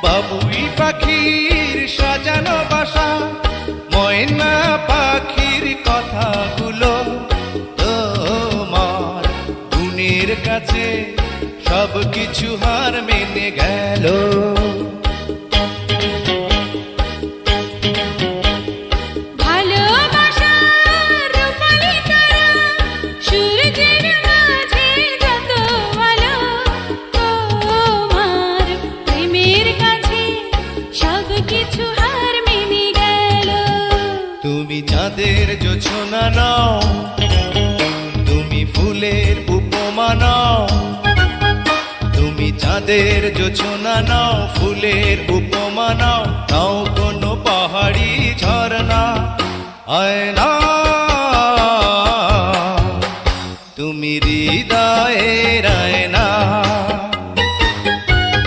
বাবুই পাখির সাজানো বাসা, ময়না পাখির কথাগুলো তোমার গুণের কাছে সব কিছু হার মেনে গেল। তুমি চাঁদের জোছনা নাও, তুমি ফুলের উপমা নাও, তুমি চাঁদের জোছনা নাও, ফুলের উপমা নাও, নাও কোনো পাহাড়ি ঝরনা। আয়না তুমি হৃদয়